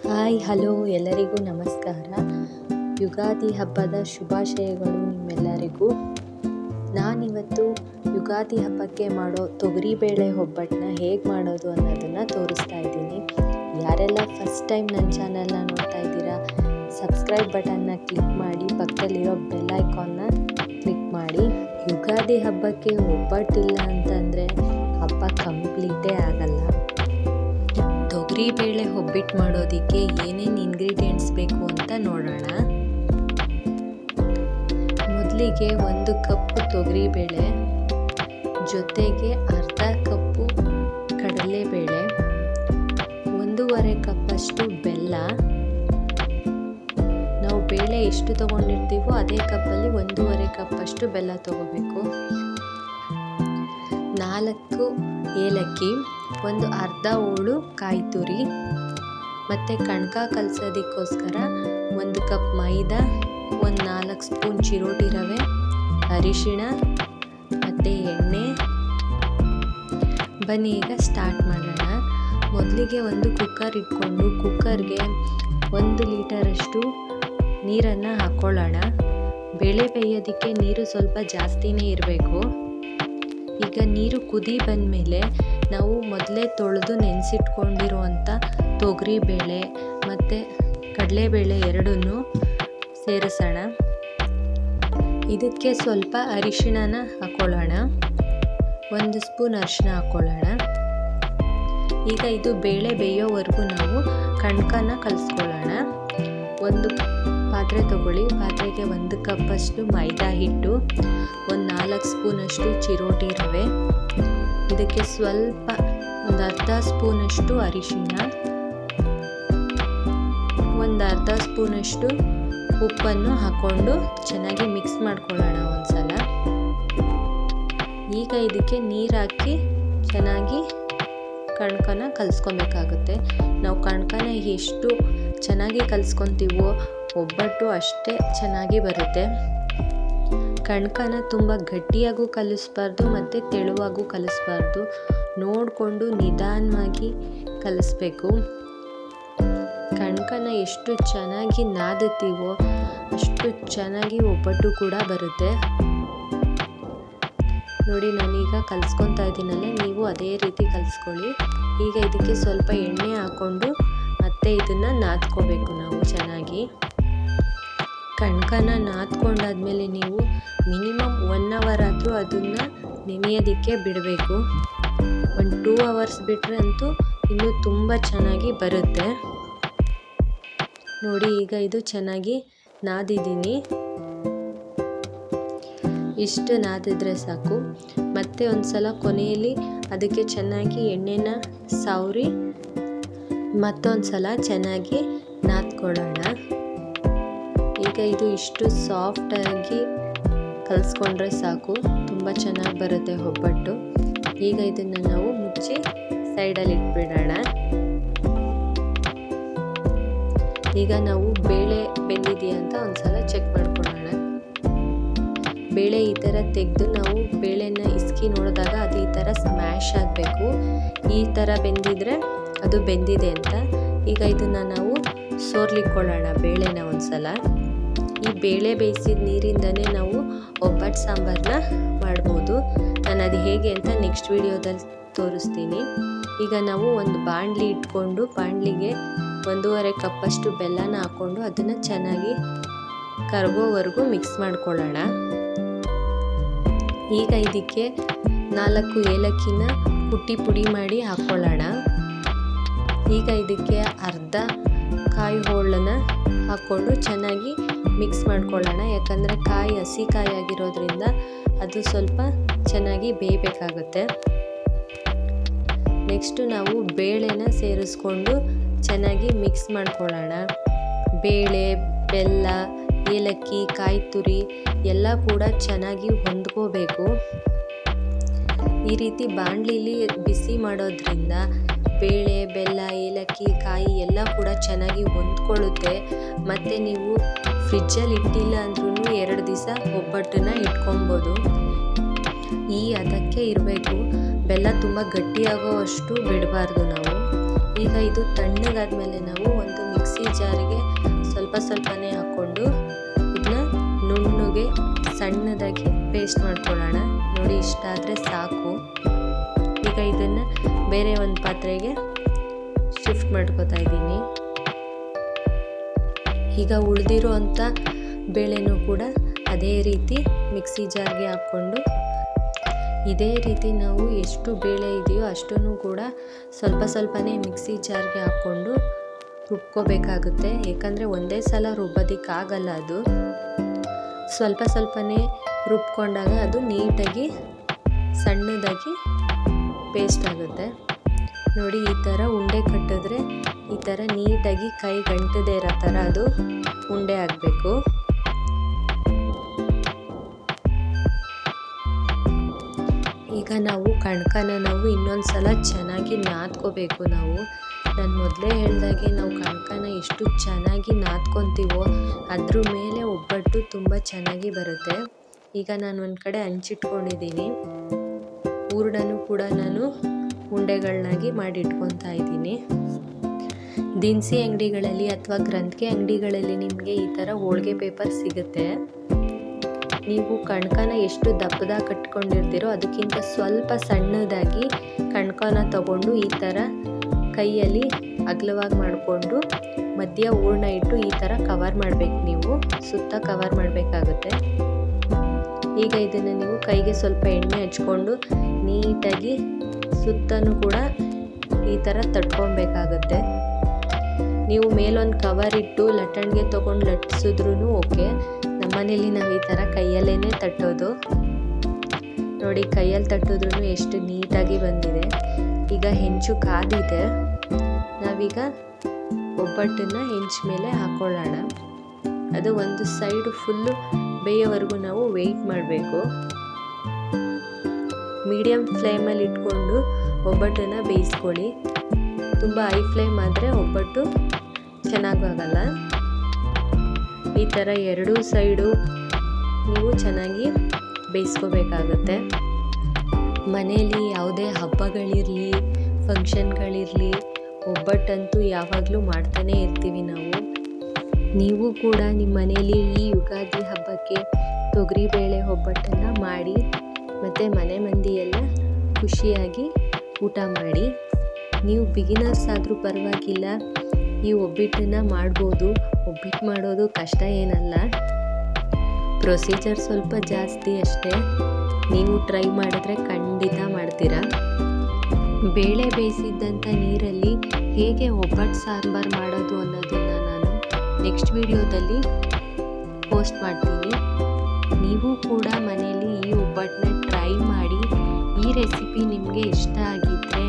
Hi hello ಎಲ್ಲರಿಗೂ ನಮಸ್ಕಾರ. ಯುಗಾದಿ ಹಬ್ಬದ ಶುಭಾಶಯಗಳು ನಿಮ್ಮೆಲ್ಲರಿಗೂ. ನಾನಿವತ್ತು ಯುಗಾದಿ ಹಬ್ಬಕ್ಕೆ ಮಾಡೋ ತೊಗರಿಬೇಳೆ ಒಬ್ಬಟ್ಟನ್ನ ಹೇಗೆ ಮಾಡೋದು ಅನ್ನೋದನ್ನು ತೋರಿಸ್ತಾ ಇದ್ದೀನಿ. ಯಾರೆಲ್ಲ ಫಸ್ಟ್ ಟೈಮ್ ನನ್ನ ಚಾನಲ್ನ ನೋಡ್ತಾ ಇದ್ದೀರಾ, ಸಬ್ಸ್ಕ್ರೈಬ್ ಬಟನ್ನ ಕ್ಲಿಕ್ ಮಾಡಿ, ಪಕ್ಕದಲ್ಲಿರೋ ಬೆಲ್ ಐಕಾನ್ನ ಕ್ಲಿಕ್ ಮಾಡಿ. ಯುಗಾದಿ ಹಬ್ಬಕ್ಕೆ ಒಬ್ಬಟ್ಟಿಲ್ಲ ಅಂತಂದರೆ ಹಬ್ಬ ಕಂಪ್ಲೀಟೇ ಆಗಲ್ಲ. ತೊಗರಿಬೇಳೆ ಒಬ್ಬಟ್ಟು ಮಾಡೋದಕ್ಕೆ ಏನೇನು ಇಂಗ್ರೀಡಿಯೆಂಟ್ಸ್ ಬೇಕು ಅಂತ ನೋಡೋಣ. ಮೊದಲಿಗೆ 1 ಕಪ್ಪು ತೊಗರಿಬೇಳೆ ಜೊತೆಗೆ ಅರ್ಧ ಕಪ್ಪು ಕಡಲೆಬೇಳೆ, 1.5 ಕಪ್ಪಷ್ಟು ಬೆಲ್ಲ. ನಾವು ಬೇಳೆ ಎಷ್ಟು ತಗೊಂಡಿರ್ತೀವೋ ಅದೇ ಕಪ್ಪಲ್ಲಿ 1.5 ಕಪ್ಪಷ್ಟು ಬೆಲ್ಲ ತಗೋಬೇಕು. 4 ಏಲಕ್ಕಿ, ಒಂದು ಅರ್ಧ ಹೋಳು ಕಾಯಿ ತುರಿ, ಮತ್ತು ಕಣಕ ಕಲಸೋದಕ್ಕೋಸ್ಕರ 1 ಕಪ್ ಮೈದಾ, ಒಂದು 4 ಸ್ಪೂನ್ ಚಿರೋಟಿ ರವೆ, ಅರಿಶಿಣ ಮತ್ತು ಎಣ್ಣೆ. ಬನ್ನಿ ಈಗ ಸ್ಟಾರ್ಟ್ ಮಾಡೋಣ. ಮೊದಲಿಗೆ ಒಂದು ಕುಕ್ಕರ್ ಇಟ್ಕೊಂಡು ಕುಕ್ಕರ್ಗೆ 1 ಲೀಟರಷ್ಟು ನೀರನ್ನು ಹಾಕ್ಕೊಳ್ಳೋಣ. ಬೇಳೆ ಬೇಯೋದಕ್ಕೆ ನೀರು ಸ್ವಲ್ಪ ಜಾಸ್ತಿನೇ ಇರಬೇಕು. ಈಗ ನೀರು ಕುದಿ ಬಂದಮೇಲೆ ನಾವು ಮೊದಲೇ ತೊಳೆದು ನೆನೆಸಿಟ್ಕೊಂಡಿರುವಂಥ ತೊಗರಿಬೇಳೆ ಮತ್ತು ಕಡಲೆಬೇಳೆ ಎರಡನ್ನೂ ಸೇರಿಸೋಣ. ಇದಕ್ಕೆ ಸ್ವಲ್ಪ ಅರಿಶಿಣನ ಹಾಕ್ಕೊಳ್ಳೋಣ, 1 ಸ್ಪೂನ್ ಅರಿಶಿಣ ಹಾಕ್ಕೊಳ್ಳೋಣ. ಈಗ ಇದು ಬೇಳೆ ಬೇಯೋವರೆಗೂ ನಾವು ಕಣಕನ ಕಲಿಸ್ಕೊಳ್ಳೋಣ. ಒಂದು ಪಾತ್ರೆ ತಗೊಳ್ಳಿ, ಪಾತ್ರೆಗೆ 1 ಕಪ್ಪಷ್ಟು ಮೈದಾ ಹಿಟ್ಟು, ಒಂದು 4 ಸ್ಪೂನಷ್ಟು ಚಿರೋಟಿ ರವೆ, ಇದಕ್ಕೆ ಸ್ವಲ್ಪ ಒಂದು ಅರ್ಧ ಸ್ಪೂನಷ್ಟು ಅರಿಶಿಣ, ಒಂದು ಅರ್ಧ ಸ್ಪೂನಷ್ಟು ಉಪ್ಪನ್ನು ಹಾಕ್ಕೊಂಡು ಚೆನ್ನಾಗಿ ಮಿಕ್ಸ್ ಮಾಡ್ಕೊಳ್ಳೋಣ ಒಂದ್ಸಲ. ಈಗ ಇದಕ್ಕೆ ನೀರು ಹಾಕಿ ಚೆನ್ನಾಗಿ ಕಣಕನ ಕಲಿಸ್ಕೊಬೇಕಾಗುತ್ತೆ. ನಾವು ಕಣಕನ ಎಷ್ಟು ಚೆನ್ನಾಗಿ ಕಲಿಸ್ಕೊತೀವೋ ಒಬ್ಬಟ್ಟು ಅಷ್ಟೇ ಚೆನ್ನಾಗಿ ಬರುತ್ತೆ. ಕಣಕನ ತುಂಬ ಗಟ್ಟಿಯಾಗೂ ಕಲಿಸ್ಬಾರ್ದು ಮತ್ತು ತೆಳುವಾಗೂ ಕಲಿಸ್ಬಾರ್ದು, ನೋಡಿಕೊಂಡು ನಿಧಾನವಾಗಿ ಕಲಿಸ್ಬೇಕು. ಕಣಕನ ಎಷ್ಟು ಚೆನ್ನಾಗಿ ನಾದುತ್ತೀವೋ ಅಷ್ಟು ಚೆನ್ನಾಗಿ ಒಬ್ಬಟ್ಟು ಕೂಡ ಬರುತ್ತೆ. ನೋಡಿ, ನಾನೀಗ ಕಲಿಸ್ಕೊತಾ ಇದ್ದೀನಲ್ಲ, ನೀವು ಅದೇ ರೀತಿ ಕಲಿಸ್ಕೊಳ್ಳಿ. ಈಗ ಇದಕ್ಕೆ ಸ್ವಲ್ಪ ಎಣ್ಣೆ ಹಾಕ್ಕೊಂಡು ಮತ್ತೆ ಇದನ್ನು ನಾದ್ಕೋಬೇಕು ನಾವು ಚೆನ್ನಾಗಿ. ಕಣಕನ ನಾದ್ಕೊಂಡಾದ್ಮೇಲೆ ನೀವು ಮಿನಿಮಮ್ 1 ಅವರ್ ಆದರೂ ಅದನ್ನು ನೆನೆಯೋದಕ್ಕೆ ಬಿಡಬೇಕು. ಒಂದು 2 ಅವರ್ಸ್ ಬಿಟ್ಟರೆ ಅಂತೂ ಇನ್ನೂ ತುಂಬ ಚೆನ್ನಾಗಿ ಬರುತ್ತೆ. ನೋಡಿ, ಈಗ ಇದು ಚೆನ್ನಾಗಿ ನಾದಿದ್ದೀನಿ. ಇಷ್ಟು ನಾದಿದ್ರೆ ಸಾಕು. ಮತ್ತೆ ಒಂದು ಸಲ ಕೊನೆಯಲ್ಲಿ ಅದಕ್ಕೆ ಚೆನ್ನಾಗಿ ಎಣ್ಣೆನ ಸವರಿ ಮತ್ತೊಂದು ಸಲ ಚೆನ್ನಾಗಿ ನಾದ್ಕೊಳ್ಳೋಣ. ಈಗ ಇದು ಇಷ್ಟು ಸಾಫ್ಟಾಗಿ ಕಲಿಸ್ಕೊಂಡ್ರೆ ಸಾಕು, ತುಂಬ ಚೆನ್ನಾಗಿ ಬರುತ್ತೆ ಒಬ್ಬಟ್ಟು. ಈಗ ಇದನ್ನು ನಾವು ಮುಚ್ಚಿ ಸೈಡಲ್ಲಿ ಇಟ್ಬಿಡೋಣ. ಈಗ ನಾವು ಬೇಳೆ ಬೆಂದಿದೆಯಾ ಅಂತ ಒಂದ್ಸಲ ಚೆಕ್ ಮಾಡ್ಕೊಳ್ಳೋಣ. ಬೇಳೆ ಈ ಥರ ತೆಗೆದು ನಾವು ಬೇಳೆನ ಇಸ್ಕಿ ನೋಡಿದಾಗ ಅದು ಈ ಥರ ಸ್ಮ್ಯಾಶ್ ಆಗಬೇಕು. ಈ ಥರ ಬೆಂದಿದ್ರೆ ಅದು ಬೆಂದಿದೆ ಅಂತ. ಈಗ ಇದನ್ನು ನಾವು ಸೋರ್ಲಿಕ್ಕೊಳ್ಳೋಣ ಬೇಳೆನ ಒಂದ್ಸಲ. ಈ ಬೇಳೆ ಬೇಯಿಸಿದ ನೀರಿಂದನೇ ನಾವು ಒಬ್ಬಟ್ಟು ಸಾಂಬಾರನ್ನ ಮಾಡ್ಬೋದು. ನಾನು ಅದು ಹೇಗೆ ಅಂತ ನೆಕ್ಸ್ಟ್ ವಿಡಿಯೋದಲ್ಲಿ ತೋರಿಸ್ತೀನಿ. ಈಗ ನಾವು ಒಂದು ಬಾಣಲಿ ಇಟ್ಕೊಂಡು ಬಾಣಲಿಗೆ 1.5 ಕಪ್ಪಷ್ಟು ಬೆಲ್ಲನ ಹಾಕ್ಕೊಂಡು ಅದನ್ನು ಚೆನ್ನಾಗಿ ಕರಗೋವರೆಗೂ ಮಿಕ್ಸ್ ಮಾಡ್ಕೊಳ್ಳೋಣ. ಈಗ ಇದಕ್ಕೆ 4 ಏಲಕ್ಕಿನ ಪುಡಿ ಮಾಡಿ ಹಾಕ್ಕೊಳ್ಳೋಣ. ಈಗ ಇದಕ್ಕೆ ಅರ್ಧ ಕಾಯಿ ಹೋಳನ್ನು ಹಾಕ್ಕೊಂಡು ಚೆನ್ನಾಗಿ ಮಿಕ್ಸ್ ಮಾಡ್ಕೊಳ್ಳೋಣ. ಯಾಕಂದರೆ ಕಾಯಿ ಹಸಿ ಕಾಯಿ ಆಗಿರೋದ್ರಿಂದ ಅದು ಸ್ವಲ್ಪ ಚೆನ್ನಾಗಿ ಬೇಯಬೇಕಾಗುತ್ತೆ. ನೆಕ್ಸ್ಟು ನಾವು ಬೇಳೆನ ಸೇರಿಸ್ಕೊಂಡು ಚೆನ್ನಾಗಿ ಮಿಕ್ಸ್ ಮಾಡ್ಕೊಳ್ಳೋಣ. ಬೇಳೆ, ಬೆಲ್ಲ, ಏಲಕ್ಕಿ, ಕಾಯಿ ತುರಿ ಎಲ್ಲ ಕೂಡ ಚೆನ್ನಾಗಿ ಹೊಂದ್ಕೋಬೇಕು. ಈ ರೀತಿ ಬಾಣಲಿಲಿ ಬಿಸಿ ಮಾಡೋದ್ರಿಂದ ಬೇಳೆ, ಬೆಲ್ಲ, ಏಲಕ್ಕಿ, ಕಾಯಿ ಎಲ್ಲ ಕೂಡ ಚೆನ್ನಾಗಿ ಹೊಂದ್ಕೊಳ್ಳುತ್ತೆ. ಮತ್ತು ನೀವು ಫ್ರಿಜ್ಜಲ್ಲಿ ಇಟ್ಟಿಲ್ಲ ಅಂದ್ರೂ 2 ದಿವಸ ಒಬ್ಬಟ್ಟನ್ನು ಇಟ್ಕೊಬೋದು. ಈ ಅದಕ್ಕೆ ಇರಬೇಕು. ಬೆಲ್ಲ ತುಂಬ ಗಟ್ಟಿಯಾಗೋ ಅಷ್ಟು ಬಿಡಬಾರ್ದು ನಾವು. ಈಗ ಇದು ತಣ್ಣಗಾದ್ಮೇಲೆ ನಾವು ಒಂದು ಮಿಕ್ಸಿ ಜಾರಿಗೆ ಸ್ವಲ್ಪ ಸ್ವಲ್ಪನೇ ಹಾಕ್ಕೊಂಡು ಇದನ್ನ ನುಣ್ಣಗೆ ಸಣ್ಣದಾಗಿ ಪೇಸ್ಟ್ ಮಾಡ್ಕೊಳ್ಳೋಣ. ನೋಡಿ, ಇಷ್ಟ ಆದರೆ ಸಾಕು. ಈಗ ಇದನ್ನು ಬೇರೆ ಒಂದು ಪಾತ್ರೆಗೆ ಶಿಫ್ಟ್ ಮಾಡ್ಕೊತಾ ಇದ್ದೀನಿ. ಈಗ ಉಳಿದಿರೋ ಅಂಥ ಬೇಳೆನೂ ಕೂಡ ಅದೇ ರೀತಿ ಮಿಕ್ಸಿ ಜಾರ್ಗೆ ಹಾಕ್ಕೊಂಡು ಇದೇ ರೀತಿ ನಾವು ಎಷ್ಟು ಬೇಳೆ ಇದೆಯೋ ಅಷ್ಟನ್ನು ಕೂಡ ಸ್ವಲ್ಪ ಸ್ವಲ್ಪನೇ ಮಿಕ್ಸಿ ಜಾರ್ಗೆ ಹಾಕ್ಕೊಂಡು ರುಬ್ಕೋಬೇಕಾಗುತ್ತೆ. ಏಕೆಂದರೆ ಒಂದೇ ಸಲ ರುಬ್ಬೋದಕ್ಕಾಗಲ್ಲ, ಅದು ಸ್ವಲ್ಪ ಸ್ವಲ್ಪನೇ ರುಬ್ಕೊಂಡಾಗ ಅದು ನೀಟಾಗಿ ಸಣ್ಣದಾಗಿ ಪೇಸ್ಟ್ ಆಗುತ್ತೆ. ನೋಡಿ, ಈ ಥರ ಉಂಡೆ ಕಟ್ಟಿದ್ರೆ ಈ ಥರ ನೀಟಾಗಿ ಕೈ ಗಂಟದೇ ಇರೋ ಥರ ಅದು ಉಂಡೆ ಆಗಬೇಕು. ಈಗ ನಾವು ಕಣ್ಕನ ಇನ್ನೊಂದು ಸಲ ಚೆನ್ನಾಗಿ ನಾದ್ಕೋಬೇಕು. ನಾನು ಮೊದಲೇ ಹೇಳ್ದಾಗೆ ನಾವು ಕಣ್ಕನ ಎಷ್ಟು ಚೆನ್ನಾಗಿ ನಾದ್ಕೊತೀವೋ ಅದ್ರ ಮೇಲೆ ಒಬ್ಬಟ್ಟು ತುಂಬ ಚೆನ್ನಾಗಿ ಬರುತ್ತೆ. ಈಗ ನಾನು ಒಂದು ಕಡೆ ಹಂಚಿಟ್ಕೊಂಡಿದ್ದೀನಿ. ಹೂರಣನೂ ಕೂಡ ನಾನು ಉಂಡೆಗಳನ್ನಾಗಿ ಮಾಡಿಟ್ಕೊತಾ ಇದ್ದೀನಿ. ದಿನಸಿ ಅಂಗಡಿಗಳಲ್ಲಿ ಅಥವಾ ಗ್ರಂಥಿಗೆ ಅಂಗಡಿಗಳಲ್ಲಿ ನಿಮಗೆ ಈ ಥರ ಹೋಳಿಗೆ ಪೇಪರ್ ಸಿಗುತ್ತೆ. ನೀವು ಕಣ್ಕನ ಎಷ್ಟು ದಪ್ಪದಾಗಿ ಕಟ್ಕೊಂಡಿರ್ತೀರೋ ಅದಕ್ಕಿಂತ ಸ್ವಲ್ಪ ಸಣ್ಣದಾಗಿ ಕಣ್ಕನ ತಗೊಂಡು ಈ ಥರ ಕೈಯಲ್ಲಿ ಅಗಲವಾಗಿ ಮಾಡಿಕೊಂಡು ಮಧ್ಯ ಹೂರಣ ಇಟ್ಟು ಈ ಥರ ಕವರ್ ಮಾಡಬೇಕು. ನೀವು ಸುತ್ತ ಕವರ್ ಮಾಡಬೇಕಾಗುತ್ತೆ. ಈಗ ಇದನ್ನು ನೀವು ಕೈಗೆ ಸ್ವಲ್ಪ ಎಣ್ಣೆ ಹಚ್ಕೊಂಡು ನೀಟಾಗಿ ಸುತ್ತನೂ ಕೂಡ ಈ ಥರ ತಟ್ಕೊಬೇಕಾಗುತ್ತೆ. ನೀವು ಮೇಲೊಂದು ಕವರ್ ಇಟ್ಟು ಲಟ್ಟಣಿಗೆ ತೊಗೊಂಡು ಲಟ್ಟಿಸಿದ್ರೂ ಓಕೆ. ನಮ್ಮನೇಲಿ ನಾವು ಈ ಥರ ಕೈಯಲ್ಲೇ ತಟ್ಟೋದು. ನೋಡಿ, ಕೈಯಲ್ಲಿ ತಟ್ಟಿದ್ರೂ ಎಷ್ಟು ನೀಟಾಗಿ ಬಂದಿದೆ. ಈಗ ಹೆಂಚು ಕಾದಿದೆ. ನಾವೀಗ ಒಬ್ಬಟ್ಟನ್ನು ಹೆಂಚು ಮೇಲೆ ಹಾಕ್ಕೊಳ್ಳೋಣ. ಅದು ಒಂದು ಸೈಡು ಫುಲ್ಲು ಬೇಯೋವರೆಗೂ ನಾವು ವೆಯ್ಟ್ ಮಾಡಬೇಕು. ಮೀಡಿಯಮ್ ಫ್ಲೇಮಲ್ಲಿ ಇಟ್ಕೊಂಡು ಒಬ್ಬಟ್ಟನ್ನು ಬೇಯಿಸ್ಕೊಳ್ಳಿ. ತುಂಬ ಹೈ ಫ್ಲೇಮ್ ಆದರೆ ಒಬ್ಬಟ್ಟು ಚೆನ್ನಾಗಾಗಲ್ಲ. ಈ ಥರ ಎರಡೂ ಸೈಡು ನೀವು ಚೆನ್ನಾಗಿ ಬೇಯಿಸ್ಕೋಬೇಕಾಗತ್ತೆ. ಮನೆಯಲ್ಲಿ ಯಾವುದೇ ಹಬ್ಬಗಳಿರಲಿ, ಫಂಕ್ಷನ್ಗಳಿರಲಿ, ಒಬ್ಬಟ್ಟಂತೂ ಯಾವಾಗಲೂ ಮಾಡ್ತಾನೇ ಇರ್ತೀವಿ ನಾವು. ನೀವು ಕೂಡ ನಿಮ್ಮ ಮನೆಯಲ್ಲಿ ಈ ಯುಗಾದಿ ಹಬ್ಬಕ್ಕೆ ತೊಗರಿಬೇಳೆ ಒಬ್ಬಟ್ಟನ್ನು ಮಾಡಿ ಮತ್ತು ಮನೆ ಮಂದಿಯೆಲ್ಲ ಖುಷಿಯಾಗಿ ಊಟ ಮಾಡಿ. ನೀವು ಬಿಗಿನರ್ಸ್ ಆದರೂ ಪರವಾಗಿಲ್ಲ, ಈ ಒಬ್ಬಟ್ಟನ್ನು ಮಾಡ್ಬೋದು. ಒಬ್ಬಟ್ಟು ಮಾಡೋದು ಕಷ್ಟ ಏನಲ್ಲ, ಪ್ರೊಸೀಜರ್ ಸ್ವಲ್ಪ ಜಾಸ್ತಿ ಅಷ್ಟೇ. ನೀವು ಟ್ರೈ ಮಾಡಿದ್ರೆ ಖಂಡಿತ ಮಾಡ್ತೀರಾ. ಬೇಳೆ ಬೇಯಿಸಿದ್ದಂಥ ನೀರಲ್ಲಿ ಹೇಗೆ ಒಬ್ಬಟ್ಟು ಸಾಂಬಾರು ಮಾಡೋದು ಅನ್ನೋದನ್ನು ನಾನು ನೆಕ್ಸ್ಟ್ ವಿಡಿಯೋದಲ್ಲಿ ಪೋಸ್ಟ್ ಮಾಡ್ತೀನಿ. ನೀವು ಕೂಡ ಮನೆಯಲ್ಲಿ ಈ ಒಬ್ಬಟ್ಟನ್ನ ಟ್ರೈ ಮಾಡಿ. ಈ ರೆಸಿಪಿ ನಿಮಗೆ ಇಷ್ಟ ಆಗಿದ್ದರೆ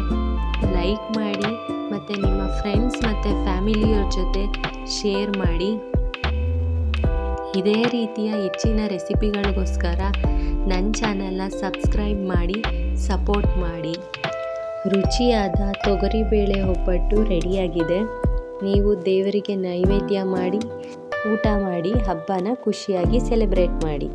ಲೈಕ್ ಮಾಡಿ ಮತ್ತು ನಿಮ್ಮ ಫ್ರೆಂಡ್ಸ್ ಮತ್ತು ಫ್ಯಾಮಿಲಿಯವ್ರ ಜೊತೆ ಶೇರ್ ಮಾಡಿ. ಇದೇ ರೀತಿಯ ಹೆಚ್ಚಿನ ರೆಸಿಪಿಗಳಿಗೋಸ್ಕರ ನನ್ನ ಚಾನಲ್ನ ಸಬ್ಸ್ಕ್ರೈಬ್ ಮಾಡಿ ಸಪೋರ್ಟ್ ಮಾಡಿ. ರುಚಿಯಾದ ತೊಗರಿಬೇಳೆ ಒಬ್ಬಟ್ಟು ರೆಡಿಯಾಗಿದೆ. ನೀವು ದೇವರಿಗೆ ನೈವೇದ್ಯ ಮಾಡಿ ಊಟ ಮಾಡಿ ಹಬ್ಬನ ಖುಷಿಯಾಗಿ ಸೆಲೆಬ್ರೇಟ್ ಮಾಡಿ.